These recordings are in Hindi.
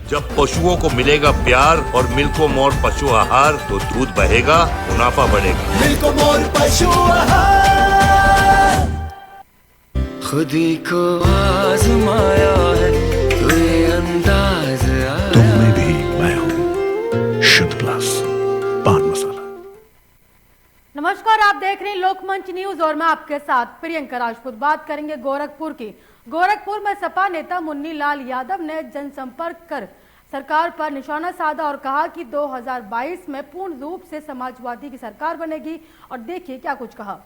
जब पशुओं को मिलेगा प्यार और मिल्को मोर पशु आहार तो दूध बहेगा, मुनाफा बढ़ेगा। मिल्को मोर पशु आहार। खुदी को आजमाया है तो ये अंदाज आया। तुम में भी मैं हूँ शुद्ध प्लस पान मसाला। नमस्कार, आप देख रहे हैं लोकमंच न्यूज और मैं आपके साथ प्रियंका राजपूत। बात करेंगे गोरखपुर की। गोरखपुर में सपा नेता मुन्नी लाल यादव ने जनसंपर्क कर सरकार पर निशाना साधा और कहा कि 2022 में पूर्ण रूप से समाजवादी की सरकार बनेगी। और देखिए क्या कुछ कहा।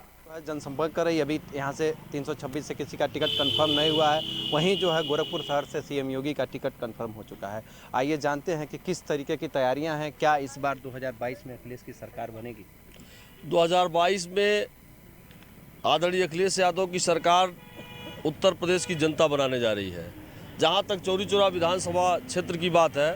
जनसंपर्क कर रही, अभी यहाँ से 326 से किसी का टिकट कंफर्म नहीं हुआ है। वहीं जो है गोरखपुर शहर से सीएम योगी का टिकट कंफर्म हो चुका है। आइए जानते हैं कि किस तरीके की तैयारियां हैं, क्या इस बार 2022 में अखिलेश की सरकार बनेगी। 2022 में आदरणीय अखिलेश यादव की सरकार उत्तर प्रदेश की जनता बनाने जा रही है। जहां तक चौरी चौरा विधानसभा क्षेत्र की बात है,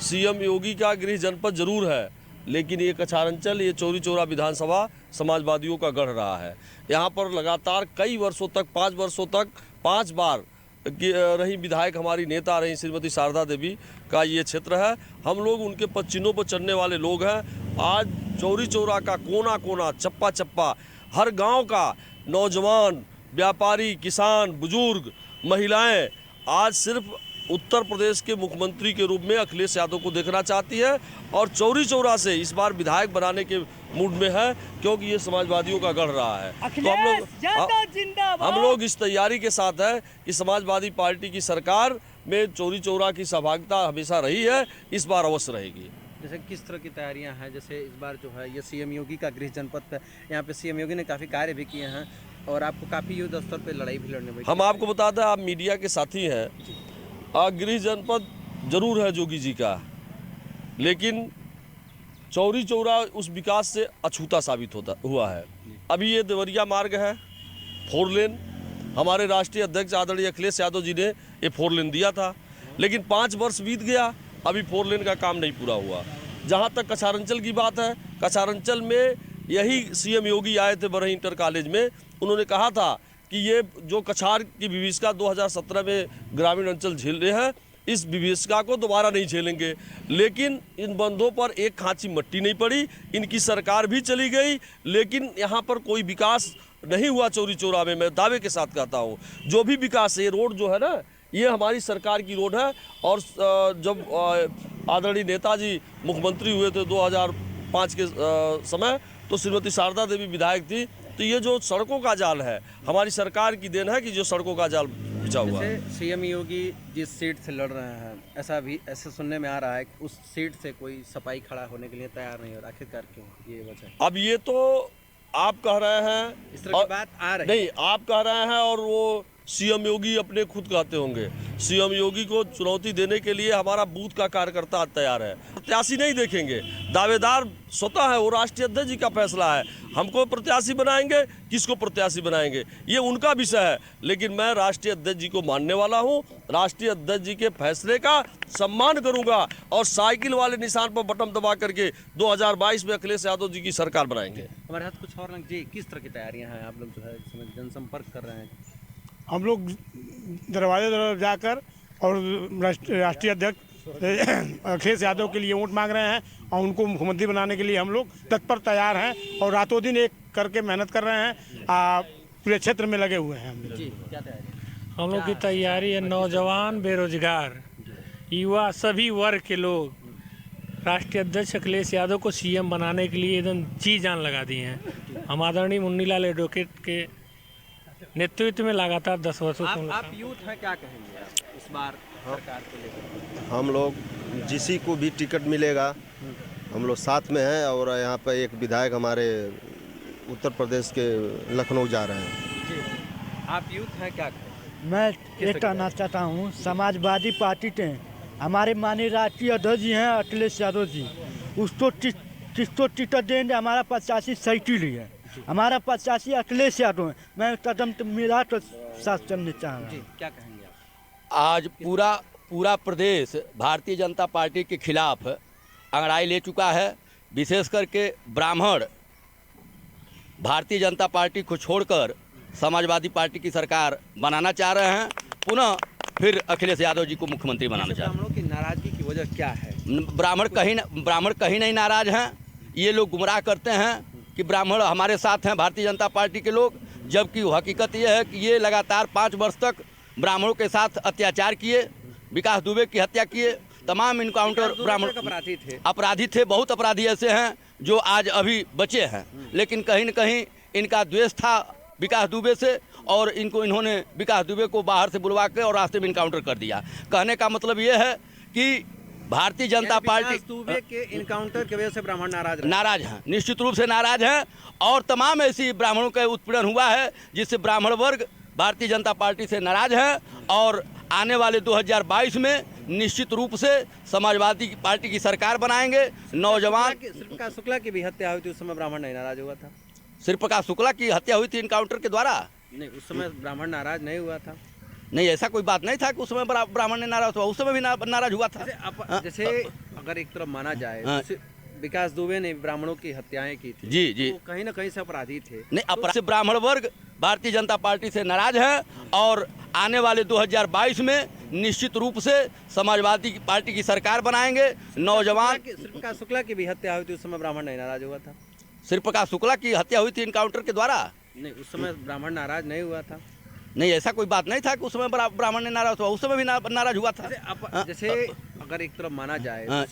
सीएम योगी का गृह जनपद जरूर है, लेकिन ये कछारंचल, ये चौरी चौरा विधानसभा समाजवादियों का गढ़ रहा है। यहाँ पर लगातार कई वर्षों तक 5 वर्षों तक 5 बार रही विधायक हमारी नेता रही श्रीमती शारदा देवी का ये क्षेत्र है। हम लोग उनके पदचिन्हों पर चढ़ने वाले लोग हैं। आज चौरी चौरा का कोना कोना, चप्पा चप्पा, हर गांव का नौजवान, व्यापारी, किसान, बुजुर्ग, महिलाएं आज सिर्फ उत्तर प्रदेश के मुख्यमंत्री के रूप में अखिलेश यादव को देखना चाहती है और चौरी चौरा से इस बार विधायक बनाने के मूड में है, क्योंकि ये समाजवादियों का गढ़ रहा है। तो हम लोग इस तैयारी के साथ है कि समाजवादी पार्टी की सरकार में चौरी चौरा की सहभागिता हमेशा रही है, इस बार अवश्य रहेगी। जैसे किस तरह की तैयारियां हैं, जैसे इस बार जो है ये सीएम योगी का गृह जनपद पे, यहाँ पे सीएम योगी ने काफ़ी कार्य भी किए हैं और आपको काफ़ी युद्ध स्तर पे लड़ाई भी लड़ने में। हम आपको बता दें, आप मीडिया के साथी हैं, गृह जनपद जरूर है जोगी जी का, लेकिन चौरी चौरा उस विकास से अछूता साबित हुआ है। अभी ये देवरिया मार्ग है, 4 लेन, हमारे राष्ट्रीय अध्यक्ष आदरणीय अखिलेश यादव जी ने ये 4 लेन दिया था, लेकिन 5 वर्ष बीत गया, अभी 4 लेन का काम नहीं पूरा हुआ। जहाँ तक कछारंचल की बात है, कछारंचल में यही सीएम योगी आए थे बरही इंटर कॉलेज में, उन्होंने कहा था कि ये जो कछार की विभीषिका 2017 में ग्रामीण अंचल झेल रहे हैं, इस विभीषिका को दोबारा नहीं झेलेंगे। लेकिन इन बंधों पर एक खांची मट्टी नहीं पड़ी, इनकी सरकार भी चली गई, लेकिन यहाँ पर कोई विकास नहीं हुआ। चौरी चौरा में मैं दावे के साथ कहता हूँ, जो भी विकास है, ये रोड जो है ना, ये हमारी सरकार की रोड है। और जब आदरणीय नेताजी मुख्यमंत्री हुए थे 2005 के समय, तो श्रीमती शारदा देवी विधायक थी। तो ये जो सड़कों का जाल है, हमारी सरकार की देन है कि जो सड़कों का जाल बिछा हुआ है। सीएम योगी जिस सीट से लड़ रहे हैं, ऐसे सुनने में आ रहा है कि उस सीट से कोई सफाई खड़ा होने के लिए तैयार नहीं हो रहा, आखिरकार क्यों, ये वजह? अब ये तो आप कह रहे हैं, इस तरह की बात आ रही नहीं, आप कह रहे हैं और वो सीएम योगी अपने खुद कहते होंगे। सीएम योगी को चुनौती देने के लिए हमारा बूथ का कार्यकर्ता तैयार है। प्रत्याशी नहीं देखेंगे, दावेदार स्वतः है, वो राष्ट्रीय अध्यक्ष जी का फैसला है। हमको प्रत्याशी बनाएंगे, किसको प्रत्याशी बनाएंगे, ये उनका विषय है। लेकिन मैं राष्ट्रीय अध्यक्ष जी को मानने वाला हूँ, राष्ट्रीय अध्यक्ष जी के फैसले का सम्मान करूंगा और साइकिल वाले निशान पर बटन दबा करके 2022 में अखिलेश यादव जी की सरकार बनाएंगे। हमारे हाथ कुछ और जी, किस तरह की तैयारियां हैं, आप लोग जो है जनसंपर्क कर रहे हैं? हम लोग दरवाजे जाकर और राष्ट्रीय अध्यक्ष अखिलेश यादव के लिए वोट मांग रहे हैं और उनको मुख्यमंत्री बनाने के लिए हम लोग तत्पर तैयार हैं और रातों दिन एक करके मेहनत कर रहे हैं, पूरे क्षेत्र में लगे हुए हैं। हम लोग की तैयारी है, नौजवान, बेरोजगार, युवा, सभी वर्ग के लोग राष्ट्रीय अध्यक्ष अखिलेश यादव को सीएम बनाने के लिए एकदम जी जान लगा दिए हैं। हम आदरणीय मुन्नी लाल एडवोकेट के नेतृत्व में लगातार 10 वर्षों से आप यूथ हैं, क्या कहेंगे आप इस बार सरकार को लेकर? हम लोग जिसी को भी टिकट मिलेगा, हम लोग साथ में हैं। और यहाँ पर एक विधायक हमारे उत्तर प्रदेश के लखनऊ जा रहे हैं। जी, आप यूथ हैं, क्या कहेंगे? मैं ये कहना चाहता हूँ, समाजवादी पार्टी के हमारे माननीय राष्ट्रीय अध्यक्ष जी हैं अखिलेश यादव जी, उसको टिकट देंगे। हमारा 85 साइकिल है, हमारा 85 अखिलेश यादव है। मैं कदम मिला तो साथ चलने चाह रहा हूँ। क्या कहेंगे आप? आज पूरा प्रदेश भारतीय जनता पार्टी के खिलाफ अंगड़ाई ले चुका है। विशेष करके ब्राह्मण भारतीय जनता पार्टी को छोड़कर समाजवादी पार्टी की सरकार बनाना चाह रहे हैं, पुनः फिर अखिलेश यादव जी को मुख्यमंत्री बनाना चाह रहे हैं। ब्राह्मणों की नाराजगी की वजह क्या है? ब्राह्मण कहीं नहीं नाराज हैं। ये लोग गुमराह करते हैं कि ब्राह्मण हमारे साथ हैं भारतीय जनता पार्टी के लोग, जबकि हकीकत ये है कि ये लगातार 5 वर्ष तक ब्राह्मणों के साथ अत्याचार किए, विकास दुबे की हत्या किए, तमाम इनकाउंटर ब्राह्मण अपराधी थे। बहुत अपराधी ऐसे हैं जो आज अभी बचे हैं, लेकिन कहीं न कहीं इनका द्वेष था विकास दुबे से, और इन्होंने विकास दुबे को बाहर से बुलवा के और रास्ते में इनकाउंटर कर दिया। कहने का मतलब ये है कि भारतीय जनता पार्टी दुबे के इनकाउंटर की वजह से ब्राह्मण नाराज हैं, निश्चित रूप से नाराज हैं। और तमाम ऐसी ब्राह्मणों का उत्पीड़न हुआ है जिससे ब्राह्मण वर्ग भारतीय जनता पार्टी से नाराज है, और आने वाले 2022 में निश्चित रूप से समाजवादी पार्टी की सरकार बनाएंगे। नौजवान श्रीप्रकाश शुक्ला की भी हत्या हुई थी, उस समय ब्राह्मण नहीं नाराज हुआ था। श्रीप्रकाश शुक्ला की हत्या हुई थी इनकाउंटर के द्वारा? नहीं, उस समय ब्राह्मण नाराज नहीं हुआ था। नहीं, ऐसा कोई बात नहीं था कि उस समय ब्राह्मण ने नाराज हुआ, उस समय भी नाराज हुआ था। जैसे अगर एक तरफ माना जाए विकास दुबे ने ब्राह्मणों की हत्याएं की थी, जी तो कहीं ना कहीं से अपराधी थे। नहीं, अपराध से ब्राह्मण वर्ग भारतीय जनता पार्टी से नाराज है, और आने वाले 2022 में निश्चित रूप से समाजवादी पार्टी की सरकार बनाएंगे। नौजवान श्रीप्रकाश शुक्ला की भी हत्या हुई थी, उस समय ब्राह्मण नहीं नाराज हुआ था। श्रीप्रकाश शुक्ला की हत्या हुई थी इनकाउंटर के द्वारा? नहीं, उस समय ब्राह्मण नाराज नहीं हुआ था। नहीं, ऐसा कोई बात नहीं था कि उस समय ब्राह्मण ने नाराज हुआ, उस समय भी नाराज हुआ था। जैसे अगर एक तरफ माना जाए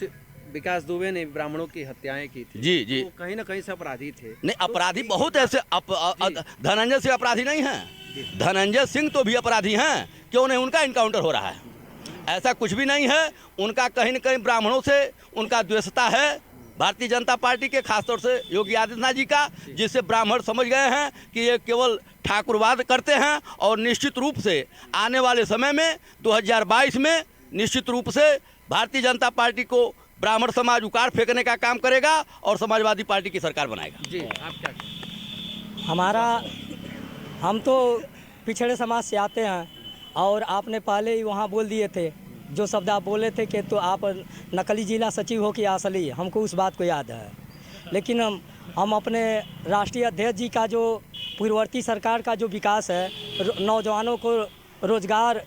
विकास दुबे ने ब्राह्मणों की हत्याएं की थी, जी तो कहीं ना कहीं से अपराधी थे। नहीं, अपराधी बहुत ऐसे धनंजय सिंह अपराधी नहीं हैं, धनंजय सिंह तो भी अपराधी हैं। क्यों नहीं उनका इनकाउंटर हो रहा है? ऐसा कुछ भी नहीं है। उनका कहीं न कहीं ब्राह्मणों से उनका द्वेषता है, भारतीय जनता पार्टी के, खासतौर से योगी आदित्यनाथ जी का, जिससे ब्राह्मण समझ गए हैं कि ये केवल ठाकुरवाद करते हैं। और निश्चित रूप से आने वाले समय में 2022 में निश्चित रूप से भारतीय जनता पार्टी को ब्राह्मण समाज उखाड़ फेंकने का काम करेगा और समाजवादी पार्टी की सरकार बनाएगा। जी, आप क्या? हम तो पिछड़े समाज से आते हैं, और आपने पहले ही वहाँ बोल दिए थे जो शब्द आप बोले थे कि तो आप नकली जिला सचिव हो कि असली, हमको उस बात को याद है। लेकिन हम अपने राष्ट्रीय अध्यक्ष जी का जो पूर्ववर्ती सरकार का जो विकास है, नौजवानों को रोजगार,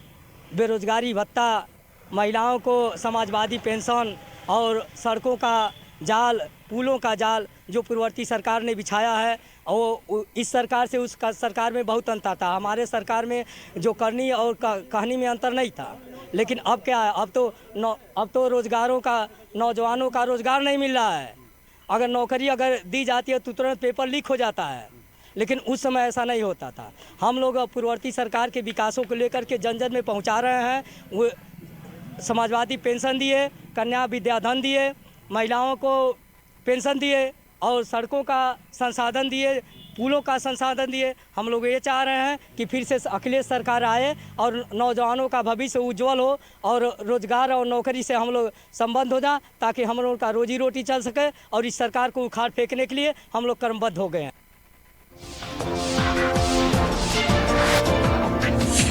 बेरोजगारी भत्ता, महिलाओं को समाजवादी पेंशन और सड़कों का जाल, पुलों का जाल जो पूर्ववर्ती सरकार ने बिछाया है, वो इस सरकार से उस सरकार में बहुत अंतर था। हमारे सरकार में जो करनी और कहानी में अंतर नहीं था, लेकिन अब क्या है, अब तो रोजगारों का, नौजवानों का रोजगार नहीं मिल रहा है। अगर नौकरी अगर दी जाती है तो तुरंत पेपर लीक हो जाता है, लेकिन उस समय ऐसा नहीं होता था। हम लोग पूर्ववर्ती सरकार के विकासों को लेकर के जन जन में पहुंचा रहे हैं। वो समाजवादी पेंशन दिए, कन्या विद्याधन दिए, महिलाओं को पेंशन दिए, और सड़कों का संसाधन दिए, पुलों का संसाधन दिए। हम लोग ये चाह रहे हैं कि फिर से अखिलेश सरकार आए और नौजवानों का भविष्य उज्जवल हो, और रोजगार और नौकरी से हम लोग संबंध हो जाए, ताकि हम लोगों का रोजी रोटी चल सके। और इस सरकार को उखाड़ फेंकने के लिए हम लोग कर्मबद्ध हो गए हैं।